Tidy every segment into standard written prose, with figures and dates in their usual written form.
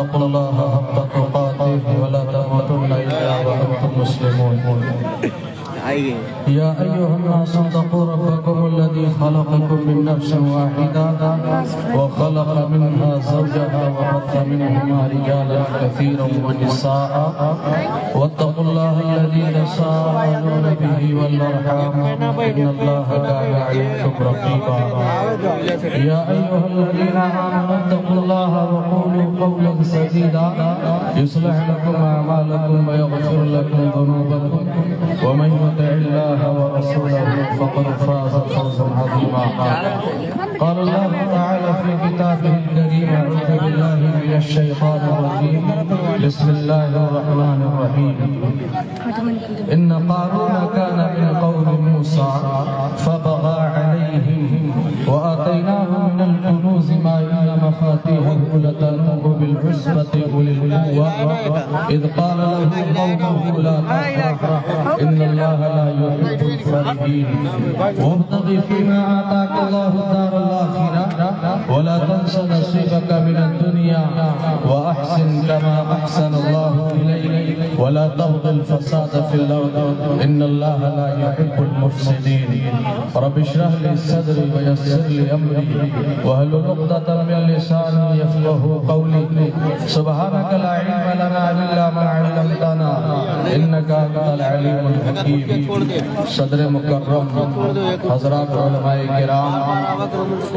واتقوا الله حق تقاته ولا تموتن إلا وأنتم مسلمون. يا أيها الناس اتقوا ربكم الذي خلقكم من نفس واحدة وخلق منها زوجها وبث منهما رجالا كثيرا ونساء واتقوا الله الذي تساءلون به والأرحام إن الله كان عليكم رقيبا. يا أيها الذين آمنوا اتقوا الله وقولوا قولا سديدا يصلح لكم أعمالكم ويغفر لكم ذنوبكم ومن يطع الله ورسوله فقد فاز فوزا عظيما. قال الله تعالى في كتابه الكريم: أعوذ بالله من الشيطان الرجيم بسم الله الرحمن الرحيم. إن قارون كان من قوم موسى فبغى عليهم وآتيناه من الكنوز ما إن مفاتيحه لتنوء بالعصبة أولي القوة إذ قال له قومه لا تفرح إن الله لا يحب الفرحين وابتغ فيما آتاك الله الدار الآخرة ولا تنس نصيبك من الدنيا وأحسن كما أحسن الله إليك ولا تبغ الفساد في الأرض إن الله لا يحب المفسدين. رب اشرح لي صدري ويسر لي أمري واحلل عقدة من لساني يفقهوا قولي. سبحانك لا علم لنا إلا ما علمتنا إنك أنت العليم الحكيم. صدر مکرم حضرات علماء کرام،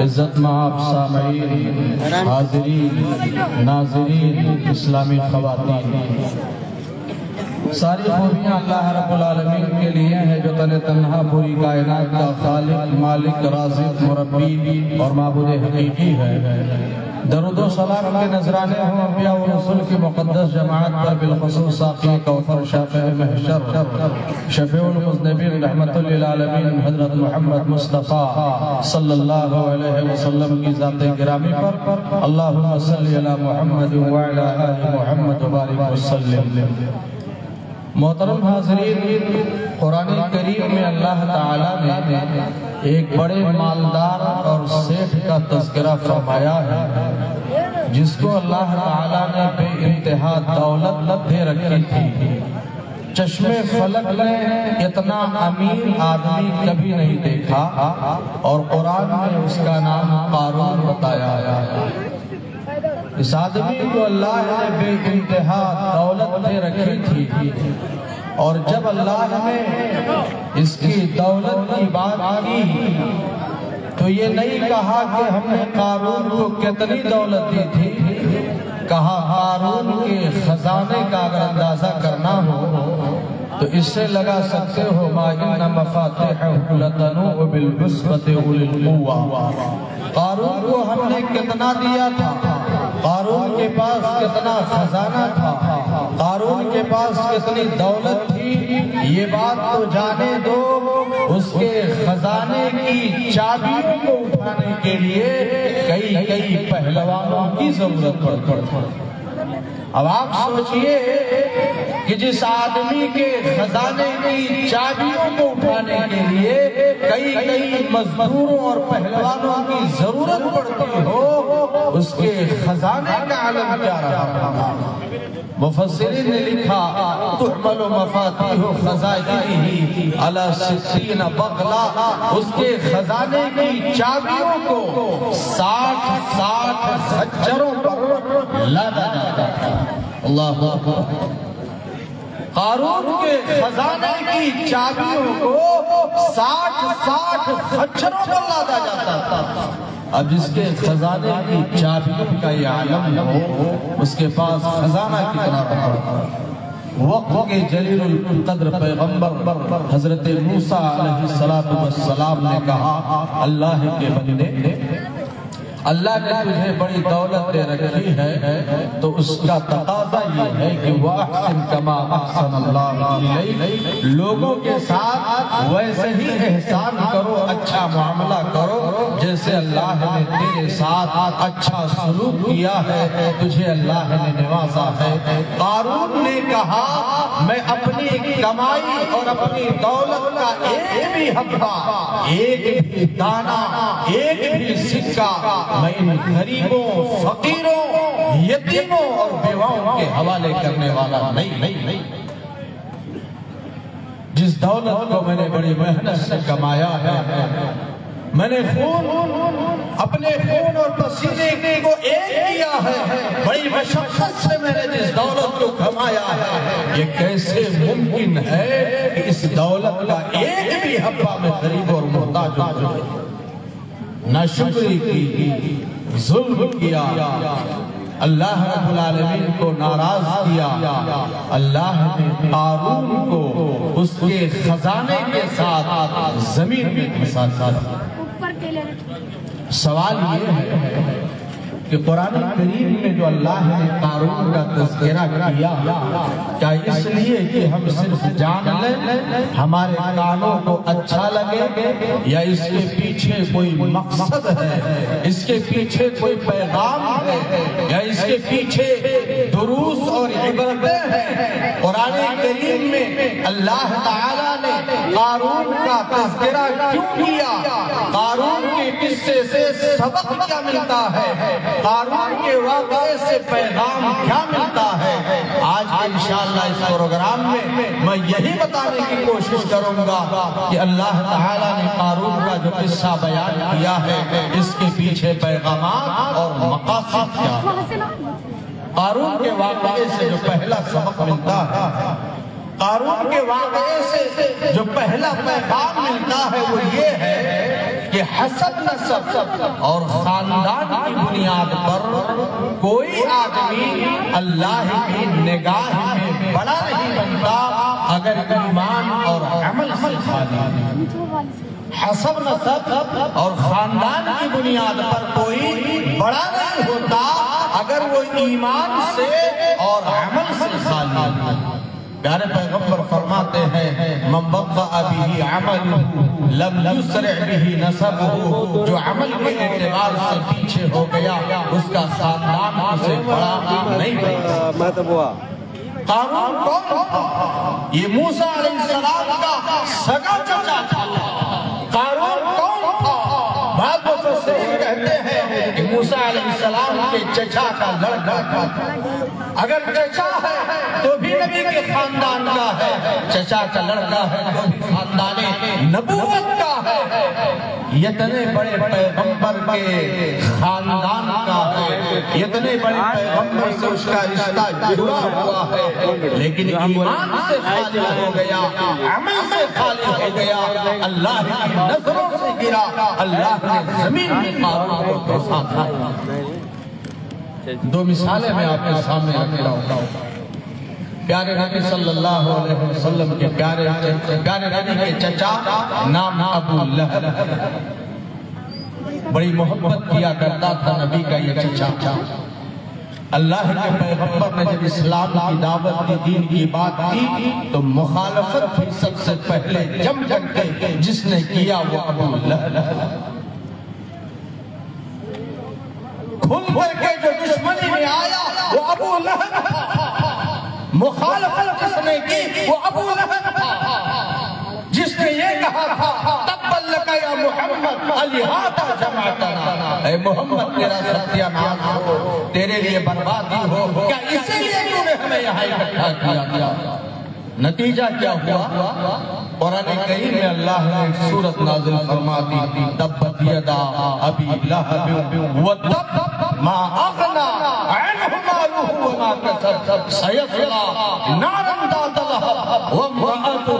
عزت مآب سامعین، حاضرین، ناظرین، اسلامی خواتین، ساری خوبیاں اللہ رب العالمین کے لیے ہیں جو تن تنہا پوری کائنات کا خالق، مالک، رازق، مربی اور معبود حقیقی ہے. درود و سلام کے نذرانے ہوں انبیاء و رسول کی مقدس جماعت پر، بالخصوص ساقی کوثر، شافع محشر، شفیع المذنبین، رحمت للعالمین حضرت محمد مصطفیٰ صلی اللہ علیہ وسلم کی ذات گرامی پر. اللہم صلی علی محمد وعلی آل محمد وبارک وسلم. محترم حاضرین، قرآن کریم میں اللہ تعالیٰ نے ایک بڑے مالدار اور سیٹھ کا تذکرہ فرمایا ہے جس کو اللہ تعالیٰ نے بے انتہا دولت دے رکھی تھی. چشم فلک نے اتنا امیر آدمی کبھی نہیں دیکھا اور قرآن میں اس کا نام قارون بتایا ہے. اس آدمی کو اللہ نے بے انتہا دولت دے رکھی تھی اور جب اللہ نے اس کی دولت کی بات کی تو یہ نہیں کہا کہ ہم نے قارون کو کتنی دولت دی تھی، کہا قارون کے خزانے کا اگر اندازہ کرنا ہو تو اس سے لگا سکتے ہو ما ان مفاتیحہ لتنوء بالعصبة اولي القوة. قارون کو ہم نے کتنا دیا تھا، قارون کے پاس کتنا خزانہ تھا، قارون کے پاس کتنی دولت تھی، یہ بات تو جانے دو، اس کے خزانے کی چابیوں کو اٹھانے کے لیے کئی پہلوانوں کی ضرورت پڑتی. اب آپ سوچئے کہ جس آدمی کے خزانے کی چابیوں کو اٹھانے کے لیے کئی مزدوروں اور پہلوانوں کی ضرورت پڑتی ہو، اس کے خزانے کا عالم کیا رہا. مفسرین نے لکھا تحمل مفاتیح خزائنہ علی 60 بغلہ، اس کے خزانے کی چابیوں کو 60 خچروں پر لادا جاتا تھا. اللہ اکبر. قارون کے خزانے کی چابیوں کو 60 خچروں پر لادا جاتا تھا. اب جس کے خزانے کی چابیوں کا یہ عالم ہو، اس کے پاس خزانہ کتنا رہا. وقت کے جلیل القدر پیغمبر حضرت موسیٰ علیہ السلام نے کہا اللہ کے بندے، اللہ نے تجھے بڑی دولت دے رکھی ہے تو اس کا تقاضا یہ ہے کہ وَأَحْسِنْ كَمَا أَحْسَنَ اللَّهُ إِلَيْكَ، لوگوں کے ساتھ ویسے ہی احسان کرو، اچھا معاملہ کرو جیسے اللہ نے تیرے ساتھ اچھا سلوک کیا ہے، تجھے اللہ نے نوازا ہے. قارون نے کہا میں اپنی کمائی اور اپنی دولت کا ایک بھی حبہ، ایک بھی دانہ، ایک بھی سکہ میں ان غریبوں، فقیروں، یتیموں اور بیواؤں کے حوالے کرنے والا نہیں۔ جس دولت کو میں نے بڑی محنت سے کمایا ہے، میں نے اپنے خون اور پسینے کو ایک کیا ہے، بڑی مشقت سے میں نے جس دولت کو کمایا ہے، یہ کیسے ممکن ہے کہ اس دولت کا ایک بھی حبہ میں غریب اور محتاج ہو؟ ناشکری کی، ظلم کیا، اللہ رب العالمین کو ناراض کیا۔ اللہ نے قارون کو اس کے خزانے کے ساتھ زمین میں دھسا دیا۔ سوال یہ ہے کہ قرآن کریم میں جو اللہ نے قارون کا تذکرہ کیا، کیا اس لیے کہ ہم صرف جان لیں، ہمارے کانوں کو اچھا لگے، یا اس کے پیچھے کوئی مقصد ہے، اس کے پیچھے کوئی پیغام ہے، یا اس کے پیچھے دروس اور عبرتیں ہیں؟ قرآن کریم میں اللہ تعالیٰ نے قارون کا تذکرہ کیوں کیا؟ قارون کے قصے سے سبق کیا ملتا ہے؟ قارون کے واقعے سے پیغام کیا ملتا ہے؟ آج انشاءاللہ اس پروگرام میں یہی بتانے کی کوشش کروں گا کہ اللہ تعالیٰ نے قارون کا جو قصہ بیان کیا ہے، اس کے پیچھے پیغامات اور مقاصد کیا؟ قارون کے واقعے سے جو پہلا سبق ملتا ہے، قارون کے واقعے سے جو پہلا پیغام ملتا ہے، وہ یہ ہے کہ حسب نسب اور خاندان کی بنیاد پر کوئی آدمی اللہ کی نگاہ میں بڑا نہیں بنتا اگر ایمان اور عمل سے خالی ہے۔ حسب نسب اور خاندان کی بنیاد پر کوئی بڑا نہیں ہوتا اگر وہ ایمان سے اور عمل سے خالی ہے۔ پیارے پیغمبر فرماتے ہیں، من بطأ به عمله لم يسرع به نسبه، جو عمل کے اعتبار سے پیچھے ہو گیا اس کا خاندان اسے بڑا نہیں بنتا۔ قارون کون تھا؟ یہ موسیٰ علیہ السلام کا سگا چچا تھا۔ قارون کون تھا؟ بعض مفسرین کہتے ہیں کہ موسیٰ علیہ السلام کے چچا کا لڑکا تھا۔ اگر چچا ہے تو بھی نبی کے خاندان کا ہے، چچا کا لڑکا ہے تو بھی خاندان نبوت کا ہے۔ اتنے بڑے پیغمبر کے خاندان کا ہے، اتنے بڑے پیغمبر سے اس کا رشتہ جڑا ہوا ہے، لیکن ایمان سے خالی ہو گیا، عمل سے خالی ہو گیا، اللہ کی نظروں سے گرا، اللہ نے زمین میں قارون کو دھسا دیا۔ دو مثالیں میں آپ کے سامنے رکھ رہا ہوں۔ پیارے نبی صلی اللہ علیہ وسلم کے پیارے نبی کے چچا نام ابو لہب، بڑی محبت کیا کرتا تھا نبی کا یہ چچا۔ اللہ کے پیغمبر نے جب اسلام کی دعوت کی، دین کی بات کی، تو مخالفت بھی سب سے پہلے جم کے جس نے کیا وہ ابو لہب۔ کھل کر کے جو دشمنی میں آیا وہ ابو لہب تھا، مخالفت جس نے کی وہ ابو لہب تھا، جس نے یہ کہا تھا تبّ لک یا محمد الہٰذا جمعتنا، اے محمد تیرا ستیہ ناز ہو، تیرے لیے بربادی ہو، کیا اسی لیے تو نے ہمیں یہاں اکٹھا کیا؟ نتیجہ کیا ہوا؟ قرآن کریم میں اللہ نے ایک سورت نازل فرما دی، تبت یدا ابی لہب وتب ما اغنی عنہ مالہ وما کسب سیصلی نارا ذات لہب وامرأتہ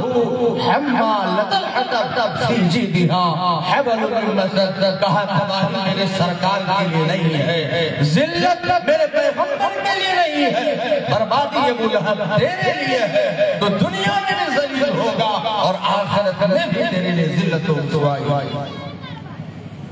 حمالۃ الحطب فی جیدہا حبل من مسد۔ کہا تباہی میرے سرکار کے لیے نہیں ہے، ذلت میرے پیغمبر کے لیے نہیں ہے، بربادی ابو لہب تیرے لیے ہے، تو دنیا میں بھی ذلیل ہوگا اور آخرت میں بھی تیرے لیے ذلت و رسوائی۔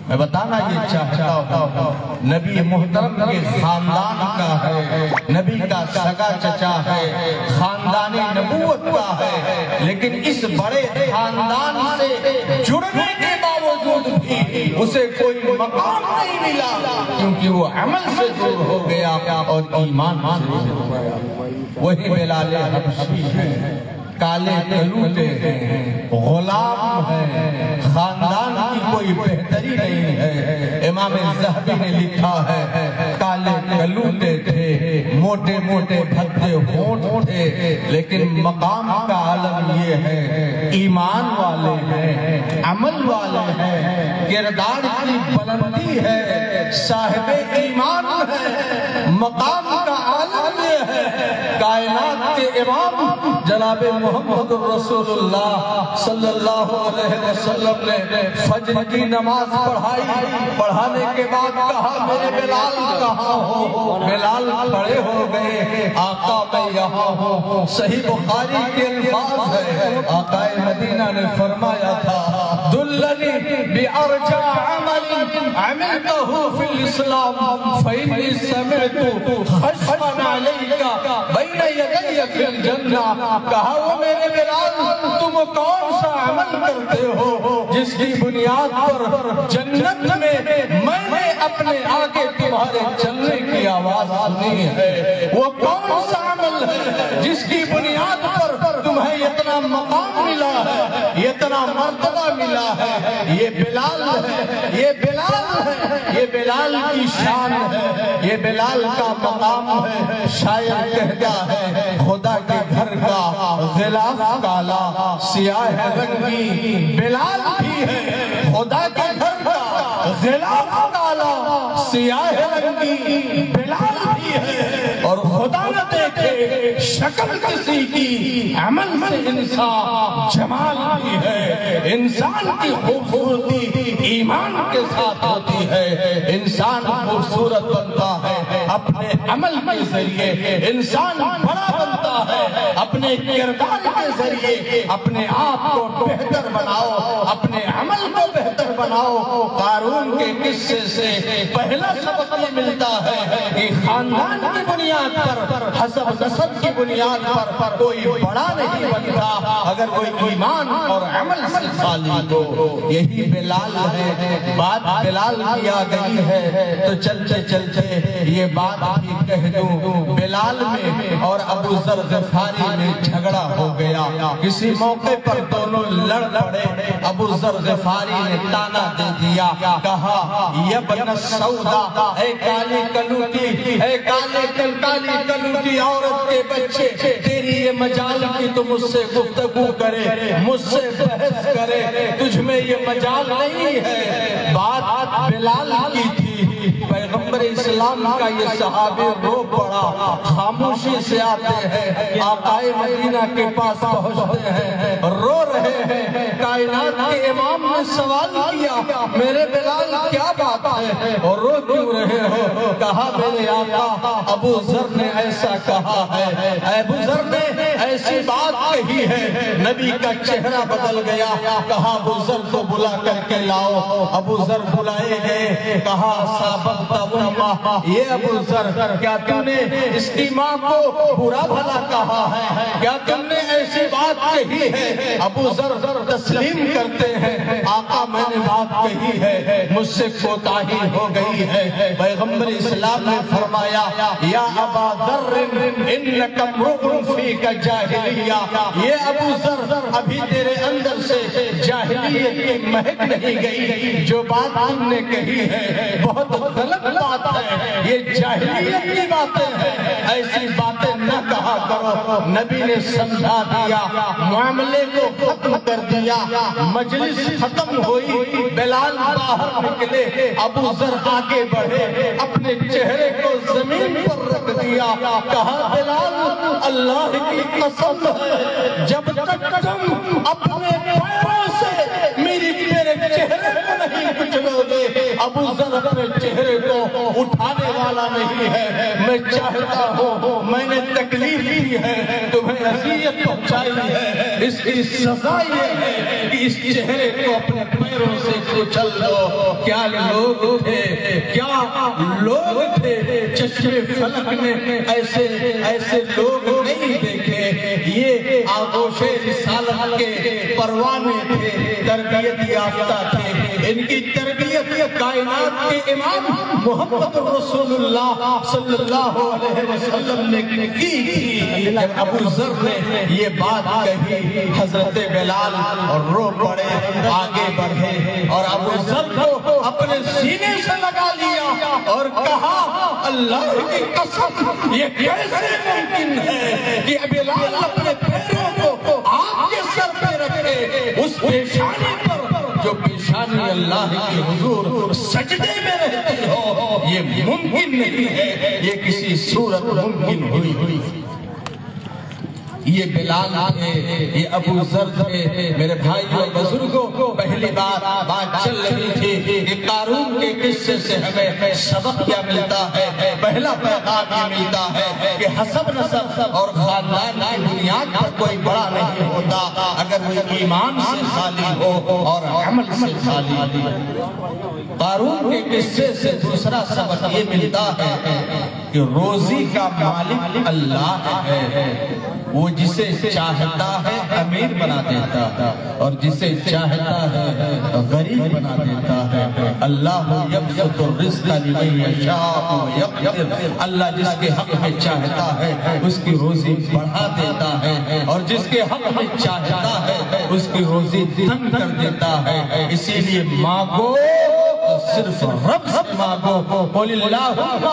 میں بتانا یہ چاہتا ہوں، نبی محترم کے خاندان کا ہے، نبی کا سگا چچا ہے، خاندان نبوت کا ہے، لیکن اس بڑے خاندان سے جڑنے کے باوجود بھی اسے کوئی مقام نہیں ملا، کیونکہ وہ عمل سے دور ہو گیا اور ایمان سے دور ہو گیا۔ وہی بلال حبشی ہیں، کالے کلوٹے ہیں، غلام ہیں، خاندان کی کوئی کوئی بہتری نہیں ہے۔ امام ذہبی نے لکھا ہے کالے کلوٹے تھے، موٹے موٹے بھدے ہونٹ تھے، لیکن مقام کا عالم یہ ہے ایمان والے ہیں، عمل والے ہیں، کردار کی بلندی ہے، صاحب ایمان ہے۔ مقام کا عالم یہ ہے کائنات کے امام جناب محمد رسول اللہ صلی اللہ علیہ وسلم نے فجر کی نماز پڑھانے کے بعد کہا میرے بلال کہاں ہو؟ بلال کھڑے ہو گئے، آقا میں یہاں ہوں۔ صحیح بخاری کے الفاظ ہے، آقا مدینہ نے فرمایا تھا دلنی بأرجع عمل عملته في الاسلام فإني سمعت خشفا عليك بين يدي في الجنہ۔ کہا وہ میرے بلال تم کون سا عمل کرتے ہو جس کی بنیاد پر جنت میں نے اپنے آگے تمہارے چلنے کی آواز سنی ہے؟ وہ کون سا عمل ہے جس کی بنیاد پر تمہیں اتنا مقام ملا ہے، اتنا مرتبہ ملا ہے؟ یہ بلال ہے، یہ بلال ہے، یہ بلال کی شان ہے، یہ بلال کا مقام ہے۔ شاعر کہتا ہے خدا کے گھر کا غلاف کالا سیاہ رنگی بلال بھی ہے، خدا کے گھر کا غلاف کالا سیاہ رنگی بلال بھی ہے۔ اور خدا نہ دیکھے شکل کسی کی، عمل سے انسان جمال بھی ہے۔ انسان کی خوبصورتی ایمان کے ساتھ ہوتی ہے۔ انسان خوبصورت بنتا ہے اپنے عمل کے ذریعے، انسان بڑا بنتا ہے اپنے کردار کے ذریعے۔ اپنے آپ کو بہتر بناؤ، اپنے عمل کو بہتر بناؤ۔ قارون کے قصے سے پہلا سبق یہ ملتا ہے کہ خاندان کی بنیاد پر، حسب نسب کی بنیاد پر کوئی بڑا نہیں بنتا اگر کوئی ایمان اور عمل سے خالی ہو۔ یہی بلال ہے۔ بات بلال کی آ گئی ہے تو چلتے چلتے یہ بات بھی کہہ دوں، بلال میں اور ابو ذر غفاری میں جھگڑا ہو گیا۔ کسی موقع پر دونوں لڑ پڑے، ابو ذر غفاری نے تانا دے دیا، کہا یبن السودا، اے کالی کلوٹی، اے کالی کلوٹی عورت کے بچے، تیری یہ مجال کی تو مجھ سے گفتگو کرے، مجھ سے بحث کرے، تجھ میں یہ مجال نہیں ہے۔ بات بلال کی تھی۔ پیغمبر اسلام کا یہ صحابی رو پڑا، خاموشی سے آتے ہیں، آقا مدینہ کے پاس پہنچتے ہیں، رو رہے ہیں۔ کائنات کے امام نے سوال کیا میرے بلال کیا بات ہے اور رو کیوں رہے ہو؟ کہا میرے آقا ابو ذر نے ایسا کہا ہے، ابو ذر نے ایسی بات کہی ہے۔ نبی کا چہرہ بدل گیا، کہا ابو ذر کو بلا کر کے لاؤ۔ ابو ذر بلائے گئے، کہا سابقت امہ، یہ ابو ذر کیا تم نے اس کی ماں کو برا بھلا کہا ہے؟ کیا تم نے ایسی بات کہی ہے؟ ابو ذر تسلیم کرتے ہیں، آقا میں نے بات کہی ہے، مجھ سے کوتاہی ہو گئی ہے۔ پیغمبر اسلام نے فرمایا یا ابا ذر انک امرؤ فیک جاہلیہ، یہ ابو ذر ابھی تیرے اندر سے جاہلیت کی مہک نہیں گئی، جو بات تم نے کہی ہے بہت غلط بات ہے، یہ جاہلیت کی باتیں ہیں، ایسی باتیں نہ کہا کرو۔ نبی نے سمجھا دیا، معاملے کو ختم کر دیا، مجلس ختم ہوئی، بلال باہر نکلے، ابو ذر آگے بڑھے، اپنے چہرے کو زمین پر رکھ دیا، کہا بلال اللہ کی قسم ہے جب تک تم اپنے پیروں سے میرے چہرے کو نہیں کچلو گے، ابو ذر اپنے چہرے کو اٹھانے والا نہیں ہے۔ میں چاہتا ہوں، میں نے تکلیف دی ہے، تمہیں اذیت پہنچائی ہے، اس کی سزا یہ ہے کہ اس چہرے کو اپنے پیروں سے کچل دو۔ کیا لوگ تھے، کیا لوگ تھے، چشم فلک نے ایسے لوگ نہیں دیکھے۔ یہ آغوش رسالت کے پروانے تھے، تربیت یافتہ تھے. ان کی تربیت کائنات کے امام محمد رسول اللہ صلی اللہ علیہ وسلم نے کی تھی. جب ابو ذر نے یہ بات کہی، حضرت بلال اور رو پڑے، آگے بڑھے اور ابو ذر کو اپنے سینے سے لگا لیا اور کہا اللہ کی قسم یہ کیسے ممکن ہے کہ بلال اپنے پیروں کو آپ کے سر پہ رکھے، اس پیشانی پر جو پیشانی اللہ کے حضور سجدے میں رہتی ہو. یہ ممکن نہیں ہے، یہ کسی صورت ممکن ہوئی. یہ بلال تھے، یہ ابو ذر تھے. میرے بھائیوں اور بزرگوں، پہلی بات چل رہی تھی کہ قارون کے قصے سے ہمیں سبق کیا ملتا ہے. پہلا پیغام یہ ملتا ہے کہ حسب نسب اور خاندان کی بنیاد پر کوئی بڑا نہیں ہوتا اگر وہ ایمان سے خالی ہو اور عمل سے خالی. قارون کے قصے سے دوسرا سبق یہ ملتا ہے کہ روزی کا مالک اللہ ہے. وہ جسے چاہتا ہے امیر بنا دیتا ہے اور جسے چاہتا ہے غریب بنا دیتا ہے. اللہ یبسط الرزق لمن یشاء ویقدر. اللہ جس کے حق میں چاہتا ہے اس کی روزی بڑھا دیتا ہے اور جس کے حق میں چاہتا ہے اس کی روزی تنگ کر دیتا ہے. اسی لیے مانگو صرف رب سے مانگو. قل اللہم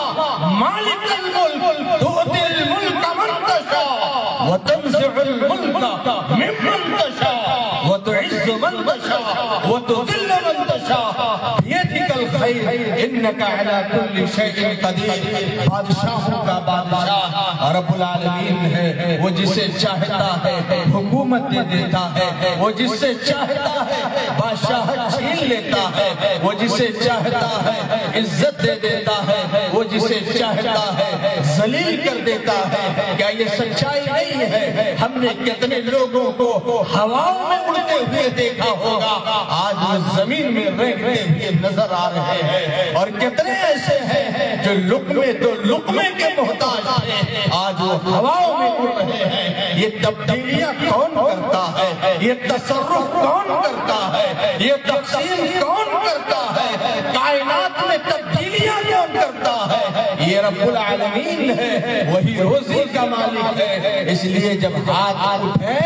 مالک الملک تؤتی الملک من تشاء وتنزع الملك ممن تشاء وتعز من تشاء وتذل من تشاء بيدك الخير انك على كل شيء قدير. بادشاہوں کا بادشاہ رب العالمین ہے. وہ جسے چاہتا ہے حکومت دے دیتا ہے، وہ جس سے چاہتا ہے بادشاہت چھین لیتا ہے، وہ جسے چاہتا ہے عزت دے دیتا ہے، وہ جسے چاہتا ہے ذلیل کر دیتا ہے. کیا یہ سچائی نہیں ہے؟ ہم نے کتنے لوگوں کو ہواؤں میں اڑتے ہوئے دیکھا ہوگا، آج وہ زمین میں رہتے ہوئے نظر آ رہے ہیں. اور کتنے ایسے ہیں جو لقمے تو لقمے کے محتاج ہیں، آج وہ ہواؤں میں اڑ رہے ہیں. یہ تبدیلیاں کون کرتا ہے؟ یہ تصرف کون کرتا ہے؟ یہ تقسیم کون کرتا ہے؟ کائنات میں تبدیلیاں کون کرتا ہے؟ یہ رب العالمین ہے، وہی روزی کا مالک ہے. اس لیے جب ہاتھ اٹھے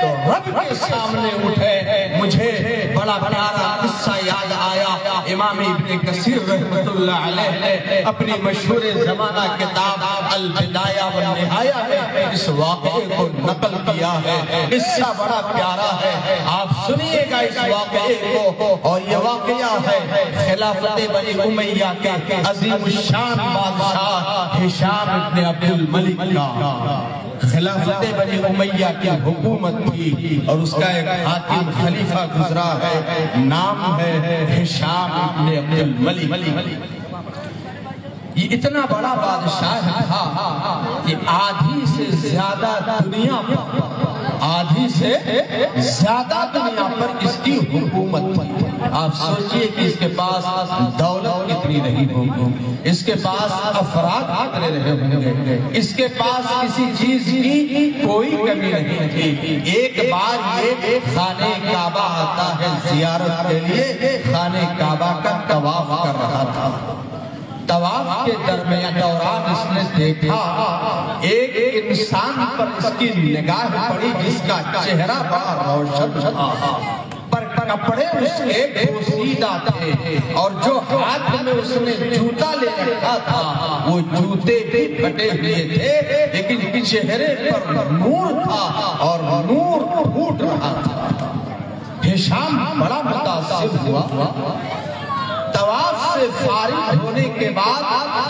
تو رب کے سامنے اٹھے. مجھے بڑا پیارا قصہ یاد آیا. امام ابن کثیر رحمت اللہ علیہ نے اپنی مشہور زمانہ کتاب البدایہ والنہایہ میں اس واقعے کو نقل کیا ہے. قصہ بڑا پیارا ہے، آپ سنیے گا اس واقعے کو. اور یہ واقعہ ہے خلافت بنی امیہ کے عظیم الشان بادشاہ ہشام ابن عبد الملک کا. خلافت بنی امیہ کی حکومت تھی اور اس کا ایک حاکم خلیفہ گزرا ہے، نام ہے ہشام ابن عبد الملک. یہ اتنا بڑا بادشاہ تھا کہ آدھی سے زیادہ دنیا پر اس کی حکومت تھی. آپ سوچئے کہ اس کے پاس دولت کتنی رہی ہوگی، اس کے پاس افراد کتنے رہے ہوں گے، اس کے پاس کسی چیز کی کوئی کمی نہیں تھی. ایک بار یہ خانہ کعبہ آتا ہے زیارت کے لیے، خانہ کعبہ کا طواف کر رہا تھا. طواف کے دوران اس نے دیکھا ایک انسان پر اس کی نگاہ پڑی جس کا چہرہ بڑا روشن تھا، پر کپڑے اس کے پوشیدہ تھے اور جو ہاتھ میں اس نے جوتا لے رکھا تھا وہ جوتے بھی پھٹے ہوئے تھے، لیکن چہرے پر نور تھا اور نور پھوٹ رہا تھا. ہشام بڑا متاثر ہوا. طواف سے فارغ ہونے کے بعد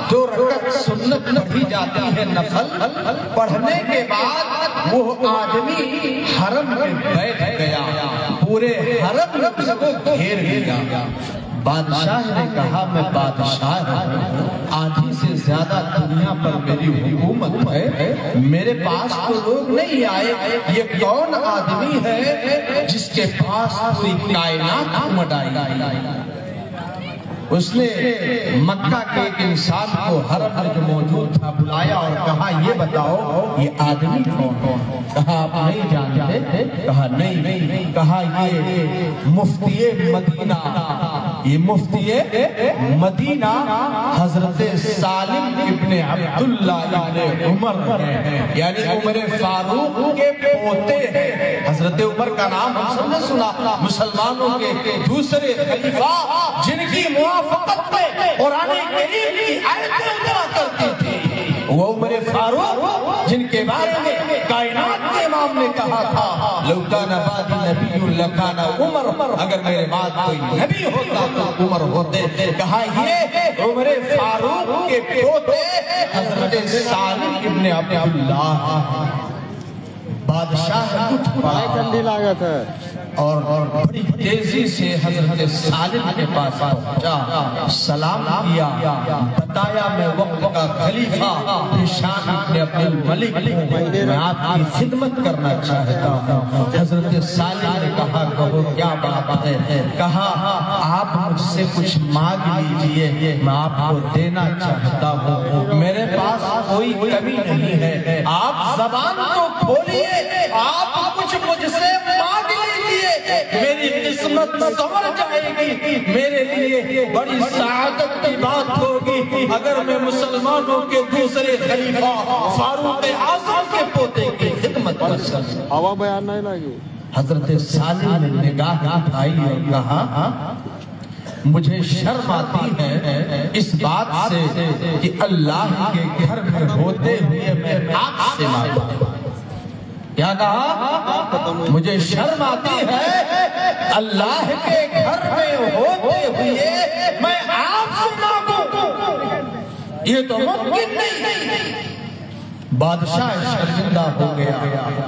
جو رکعت سنت پڑھی جاتی ہے نفل، پڑھنے کے بعد وہ آدمی حرم میں بیٹھ گیا، پورے حرم میں اس کو گھیر لیا. بادشاہ نے کہا میں بادشاہ ہوں، آدھی سے زیادہ دنیا پر میری حکومت ہے، میرے پاس تو لوگ نہیں آئے. یہ کون آدمی ہے جس کے پاس پوری کائنات مٹائی؟ اس نے مکہ کے ایک انسان کو حرم میں جو موجود تھا بلایا اور کہا یہ بتاؤ یہ آدمی کون؟ کہا آپ نہیں جانتے؟ کہا نہیں. کہا یہ مفتی مدینہ، یہ مفتی مدینہ حضرت سالم ابن عبداللہ ابن عمر ہیں، یعنی عمر فاروق کے پوتے ہیں. حضرت عمر کا نام ہم سب نے سنا، مسلمانوں کے دوسرے خلیفہ جن کی موافقت میں قرآن کریم کی آیتیں اترا کرتی تھی، وہ عمر فاروق جن کے بارے میں کائنات کے امام نے کہا تھا لو کان بعدی نبی لکان عمر، اگر میرے بعد کوئی نبی ہوتا تو عمر ہوتے. کہا یہ عمر فاروق کے پوتے حضرت سالم ابن عبداللہ. بادشاہ اٹھ پڑا اور بڑی تیزی سے حضرت سالم کے پاس پہنچا، سلام کیا، بتایا میں وقت کا خلیفہ ہشام ابن عبد الملک ہوں، میں آپ کی خدمت کرنا چاہتا ہوں. حضرت سالم نے کہا کہو کیا بات ہے؟ کہا آپ مجھ سے کچھ مانگ لیجئے، میں آپ کو دینا چاہتا ہوں، میرے پاس کوئی کمی نہیں ہے، آپ زبان کو کھولیے، آپ کچھ مجھ سے مانگ لیجئے، میری قسمت سنور جائے گی، میرے لیے بڑی سعادت کی بات ہوگی اگر میں مسلمانوں کے دوسرے خلیفہ فاروق اعظم کے پوتے کی خدمت کر سکوں. حضرت سالم نے نگاہ اٹھائی اور کہا مجھے شرم آتی ہے اس بات سے کہ اللہ کے گھر میں ہوتے ہوئے میں آپ سے مانگا. کیا کہا؟ مجھے شرم آتی ہے اللہ کے گھر میں ہوتے ہوئے میں آپ سے مانگوں، یہ تو ممکن نہیں. بادشاہ شرمندہ ہو گیا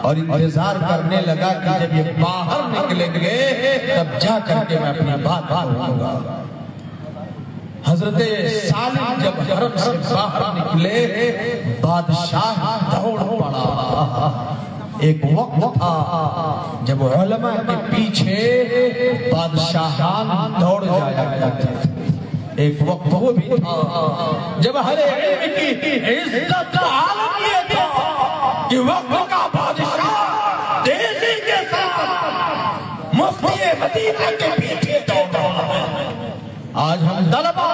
اور انتظار کرنے لگا کہ جب یہ باہر نکلیں گے تب جا کر کے میں اپنی بات کہوں گا. حضرت سالم جب حرم سے باہر نکلے بادشاہ دوڑ پڑا. ایک وقت تھا جب علماء کے پیچھے بادشاہان دوڑ جایا کرتے تھے، ایک وقت وہ بھی تھا جب ہر علم کی عزت کا عالم یہ تھا کہ وقت کا بادشاہ تیزی کے ساتھ مفتی مدینہ کے پیچھے دوڑ رہا ہے. آج ہم طلبہ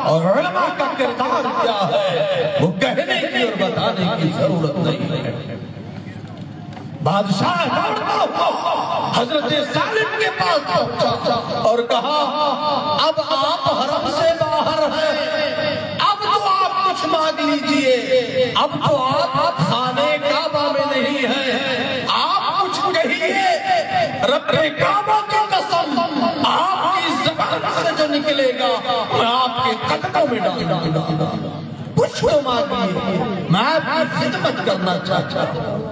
اور علماء کا کردار کیا ہے وہ کہنے کی اور بتانے کی ضرورت نہیں ہے. بادشاہ دوڑتا ہوا حضرت سالم کے پاس پہنچا اور کہا اب آپ حرم سے باہر ہیں، اب تو آپ کچھ مانگ لیجئے، اب تو آپ خانے کعبہ میں نہیں ہیں، آپ کچھ کہیے، رب کعبہ کی قسم آپ کی زبان سے جو نکلے گا میں آپ کے قدموں میں ڈال دوں گا، کچھ تو مانگیے، میں آپ کی خدمت کرنا چاہتا ہوں.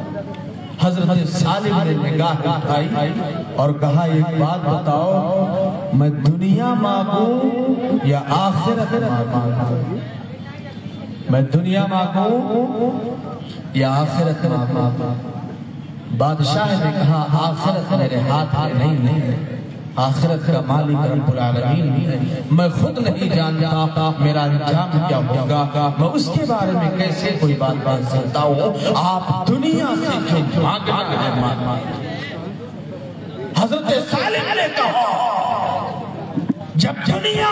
حضرت سالم نے نگاہ اٹھائی اور کہا ایک بات بتاؤ، میں دنیا مانگوں یا آخرت مانگوں؟ میں دنیا مانگوں یا آخرت مانگوں؟ بادشاہ نے کہا آخرت میرے ہاتھ میں نہیں ہے، آخرت کا مالک رب العالمین ہے، میں خود نہیں جانتا میرا انجام کیا ہوگا، میں اس کے بارے میں کیسے کوئی بات کر سکتا ہوں، آپ دنیا سے جو مانگنا ہے مانگیں. حضرت سالم نے کہا جب دنیا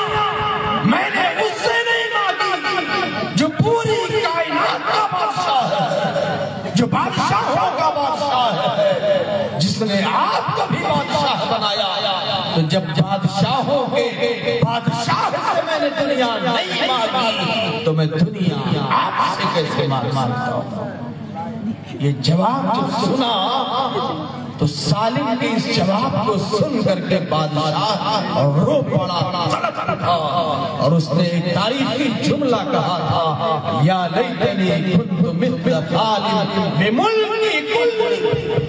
میں نے اس سے نہیں مانگی جو پوری کائنات کا بادشاہ ہے، جو بادشاہوں کا بادشاہ ہے، جس نے آپ کو بھی بادشاہ بنایا، تو جب بادشاہوں کے بادشاہ سے میں نے دنیا نہیں مانگی تو میں دنیا آپ سے کیسے مانگتا ہوں؟ یہ جواب جو سنا تو سالم کے اس جواب کو سن کر کے بادشاہ رو پڑا، تڑپ اٹھا اور اس نے ایک تاریخی جملہ کہا تھا یا لیتنی کنت مثل سالم بملکی کلی.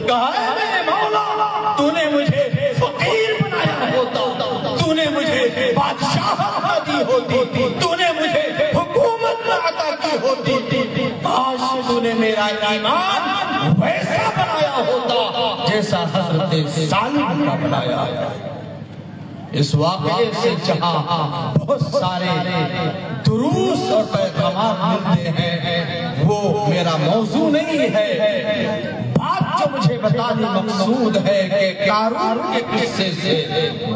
کہا ہے میرے مولا تو نے مجھے فقیر بنایا ہوتا، تو نے مجھے بادشاہ دی ہوتی، تو نے مجھے حکومت عطا کی ہوتی، کاش تو نے میرا ایمان ویسا بنایا ہوتا جیسا حضرت سالم کا بنایا. اس واقعے سے جہاں بہت سارے دروس اور پیغامات ملتے ہیں، وہ میرا موضوع نہیں ہے۔ بات جو مجھے بتانے مقصود ہے کہ قارون کے قصے سے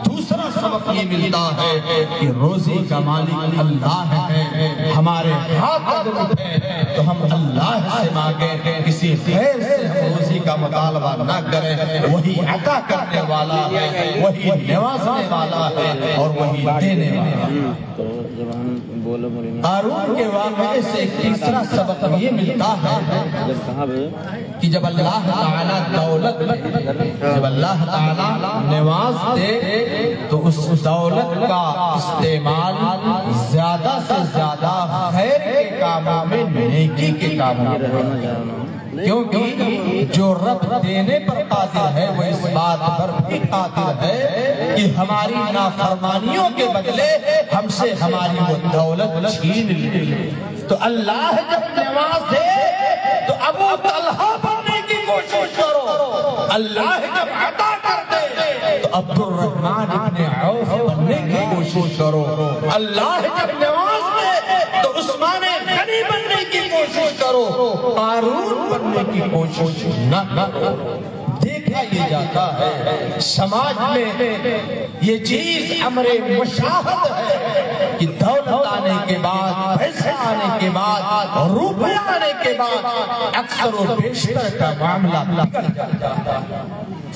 دوسرا سبق یہ ملتا ہے کہ روزی کا مالک اللہ ہے۔ ہمارے ہاتھ اگر اٹھے تو ہم اللہ سے مانگیں، کسی غیر سے ہم روزی کا مطالبہ نہ کریں۔ وہی عطا کرنے والا ہے، وہی نوازنے والا ہے اور وہی دینے والا ہے۔ قارون کے واقعے سے ایک تیسرا سبق یہ ملتا ہے کہ جب اللہ تعالیٰ دولت دے، جب اللہ تعالیٰ نواز دے تو اس دولت کا استعمال زیادہ سے زیادہ خیر کے کاموں میں، نیکی کے کاموں میں، کیونکہ جو رب دینے پر قادر ہے وہ اس بات پر بھی قادر ہے کہ ہماری نافرمانیوں کے بدلے ہم سے ہماری وہ دولت چھین لے۔ تو اللہ جب نواز دے تو ابو طلحہ بننے کی کوشش کرو، اللہ جب عطا کر دے تو عبد الرحمن ابن عوف بننے کی کوشش کرو، اللہ جب نواز دے تو عثمان غنی بننے کی کوشش کرو، قارون بننے کی کوشش نہ کرو۔ دیکھا یہ جاتا ہے سماج میں یہ چیز امر مشاہد ہے کہ دولت آنے کے بعد، پیسہ آنے کے بعد، روپیہ آنے کے بعد اکثر و بیشتر کا معاملہ بگڑ جاتا ہے۔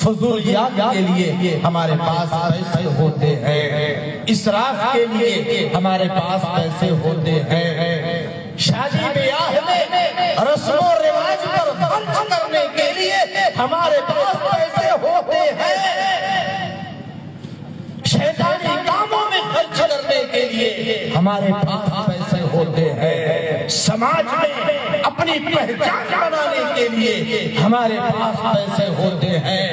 فضولیات کے لیے ہمارے پاس پیسے ہوتے ہیں، اسراف کے لیے ہمارے پاس پیسے ہوتے ہیں، شادی بیاہ میں رسم و رواج پر خرچ کرنے کے لیے ہمارے پاس پیسے ہوتے ہیں، شیطانی کاموں میں خرچ کرنے کے لیے ہمارے پاس پیسے ہوتے ہیں، سماج میں اپنی پہچان بنانے کے لیے ہمارے پاس پیسے ہوتے ہیں،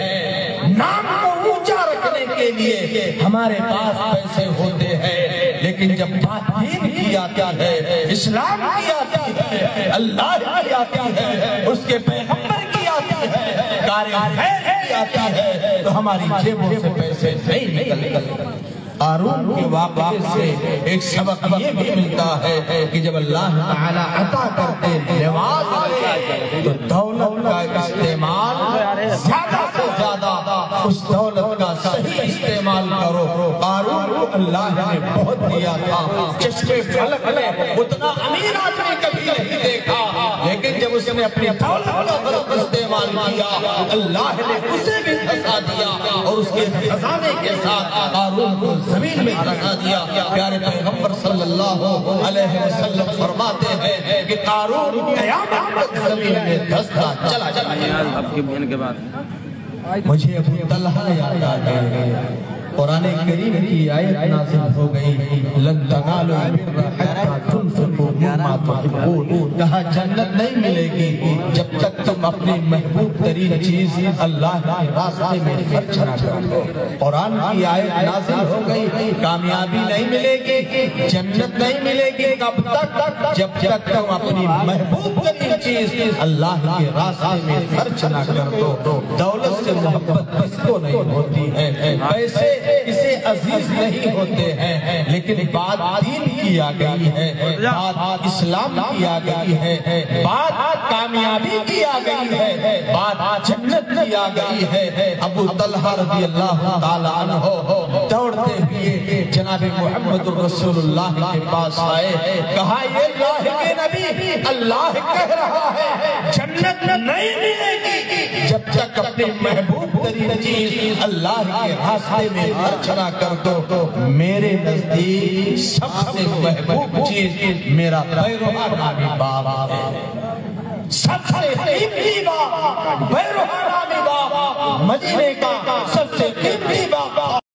نام کو اونچا رکھنے کے لیے ہمارے پاس پیسے ہوتے ہیں۔ لیکن جب بات دین کی آتی ہے، اسلام کی آتی ہے، اللہ کی آتی ہے، اس کے پیغمبر کی آتی ہے، کار خیر کی آتی ہے، تو ہماری جیبوں سے پیسے نہیں نکلتے۔ قارون کے واقعے سے ایک سبق یہ بھی ملتا ہے کہ جب اللہ تعالیٰ عطا کرتے، نواز دے تو دولت کا استعمال زیادہ سے زیادہ اس دولت کا صحیح استعمال کرو۔ قارون کو اللہ نے بہت دیا تھا، چشمے فلک نے اتنا امیر آدمی کبھی نہیں دیکھا، لیکن جب اس نے اپنی دولت کا غلط استعمال کیا، اللہ نے اسے بھی پھنسا دیا اور اس کے خزانے کے ساتھ قارون کو زمین میں دھسا دیا۔ پیارے پیغمبر صلی اللہ علیہ وسلم فرماتے ہیں کہ قارون قیامت تک زمین میں دھستا چلا جائے۔ آپ کی بہن کے بعد مجھے ابو طلحہ یاد آ گئے، قرآن کریم کی آیت نازل ہو گئی، لن تنالوا البر حتى تنفقوا مما تحبون، کہا جنت نہیں ملے گی جب تک تم اپنی محبوب ترین چیز اللہ کے راستے میں خرچ نہ کرو۔ قرآن کی آیت نازل ہو گئی، کامیابی نہیں ملے گی، جنت نہیں ملے گی کب تک؟ جب تک تم اپنی محبوب ترین چیز اللہ کے راستے میں خرچ نہ کر دو۔ دولت سے محبت کس کو نہیں ہوتی ہے، پیسے اسے عزیز نہیں ہوتے ہیں، لیکن بات دین کی آ گئی ہے، بات اسلام کی آ گئی ہے، بات کامیابی کی آ گئی ہے، بات جنت کی آ گئی ہے۔ ابو طلحہ رضی اللہ تعالیٰ عنہ دوڑتے ہوئے جناب محمد رسول اللہ کے پاس آئے، کہا یہ اللہ کے نبی، اللہ کہہ رہا ہے جنت نہیں ملے گی جب تک اپنے محبوب ترین چیز اللہ کے راستے میں خرچ نہ کر دو۔ میرے نزدیک سب سے محبوب چیز میرا بیروحہ نامی باغ ہے، سب سے قیمتی باغ بیروحہ نامی باغ، مدینے کا سب سے